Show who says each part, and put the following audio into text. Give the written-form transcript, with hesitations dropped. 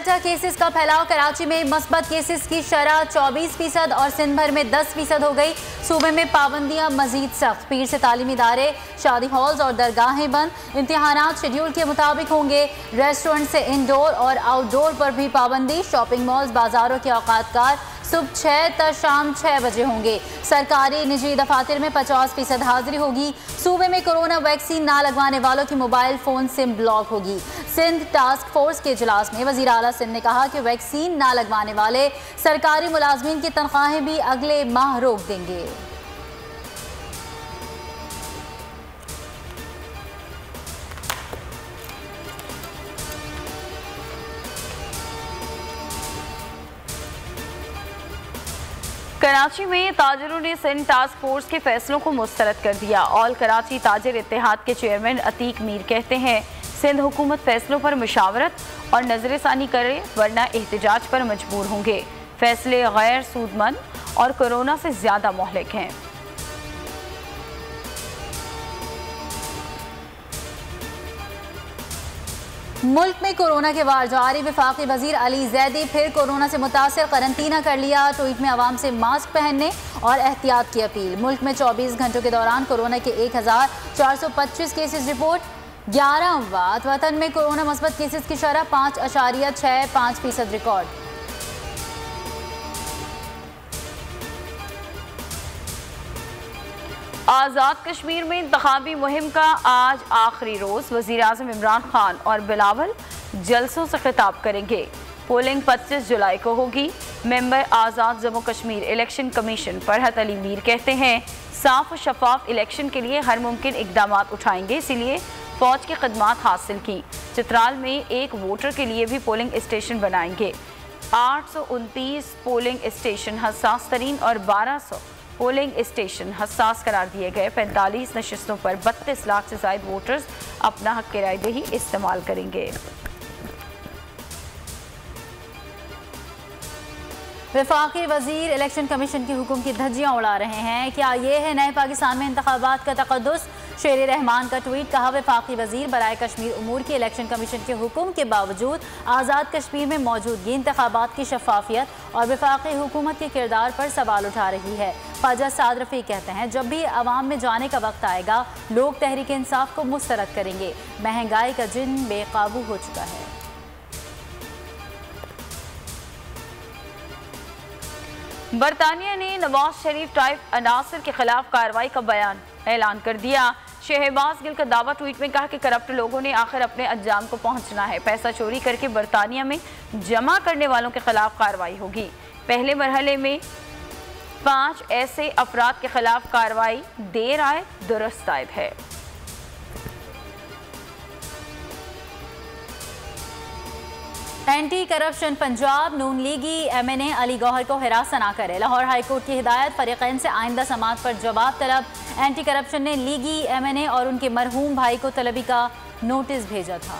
Speaker 1: Delta cases का फैलाव। कराची में मस्बत केसेस की शरह 24% और सिंध भर में 10% हो गई। सूबे में पाबंदियां मजीद सख्त। पीर से तालीमी इदारे, शादी हॉल्स और दरगाहें बंद। इम्तिहानात शेड्यूल के मुताबिक होंगे। रेस्टोरेंट से इंडोर और आउटडोर पर भी पाबंदी। शॉपिंग मॉल्स, बाजारों के औकातकार सुबह 6 तक शाम 6 बजे होंगे। सरकारी निजी दफातर में 50% हाजिरी होगी। सूबे में कोरोना वैक्सीन ना लगवाने वालों की मोबाइल फोन सिम ब्लॉक होगी। सिंध टास्क फोर्स के इजलास में वज़ीर आला सिंध ने कहा कि वैक्सीन ना लगवाने वाले सरकारी मुलाजमीन की तनख्वाहें भी अगले माह रोक देंगे।
Speaker 2: कराची में ताजिरों ने सिंध टास्क फोर्स के फैसलों को मुस्तरद कर दिया। ऑल कराची ताजिर इत्तेहाद के चेयरमैन अतीक मीर कहते हैं, सिंध हुकूमत फैसलों पर मुशावरत और नजरसानी करे वरना एहतजाज पर मजबूर होंगे। फैसले गैर सूदमंद और कोरोना से ज्यादा मुहलिक हैं।
Speaker 1: मुल्क में कोरोना के वार जारी। वफाकी वजीर अली जैदी फिर कोरोना से मुतासर, करंतना कर लिया। ट्वीट में आवाम से मास्क पहनने और एहतियात की अपील। मुल्क में 24 घंटों के दौरान कोरोना के 1425 केसेस रिपोर्ट। 11 अमवात। वतन में कोरोना मस्बत केसेस की शरह 5.65% रिकॉर्ड।
Speaker 2: आज़ाद कश्मीर में इंतखाबी मुहिम का आज आखिरी रोज। वज़ीर आज़म इमरान खान और बिलावल जलसों से खिताब करेंगे। पोलिंग 25 जुलाई को होगी। मेंबर आज़ाद जम्मू कश्मीर इलेक्शन कमीशन फरहत अली मीर कहते हैं, साफ और शफाफ इलेक्शन के लिए हर मुमकिन इकदाम उठाएंगे, इसीलिए फौज की खदमात हासिल की। चित्राल में एक वोटर के लिए भी पोलिंग स्टेशन बनाएंगे। 829 पोलिंग स्टेशन हसास तरीन और 1200 पोलिंग स्टेशन हसास करार दिए गए। 45 नशिस्तों पर 32 लाख से ज्यादा वोटर्स अपना हक रायदही इस्तेमाल करेंगे।
Speaker 1: वफाकी वजीर इलेक्शन कमीशन के हुक्म की धज्जियां उड़ा रहे हैं। क्या ये है नए पाकिस्तान में इंतखाबात का तकद्दुस? शेर रहमान का ट्वीट। कहा, वफाकी वजीर बराए कश्मीर उमूर के इलेक्शन कमीशन के हुक्म के बावजूद आज़ाद कश्मीर में मौजूदगी इंतखाबात की शफाफियत और वफाकी हुकूमत के किरदार पर सवाल उठा रही है। ख्वाजा साद रफ़ी कहते हैं, जब भी अवाम में जाने का वक्त आएगा लोग तहरीक इंसाफ को मुस्तरद करेंगे। महंगाई का जिन बेकाबू हो चुका है।
Speaker 2: बरतानिया ने नवाज शरीफ टाइप अनासर के खिलाफ कार्रवाई का बयान ऐलान कर दिया। शहबाज गिल का दावा ट्वीट में कहा कि करप्ट लोगों ने आखिर अपने अंजाम को पहुंचना है। पैसा चोरी करके बरतानिया में जमा करने वालों के खिलाफ कार्रवाई होगी। पहले मरहले में 5 ऐसे अफराद के खिलाफ कार्रवाई देर आए दुरुस्त आयद है।
Speaker 1: एंटी करप्शन पंजाब नून लीगी MNA अली गौहर को हिरासत न करे। लाहौर हाईकोर्ट की हिदायत। फरीकैन से आइंदा समात पर जवाब तलब। एंटी करप्शन ने लीगी MNA और उनके मरहूम भाई को तलबी का नोटिस भेजा था।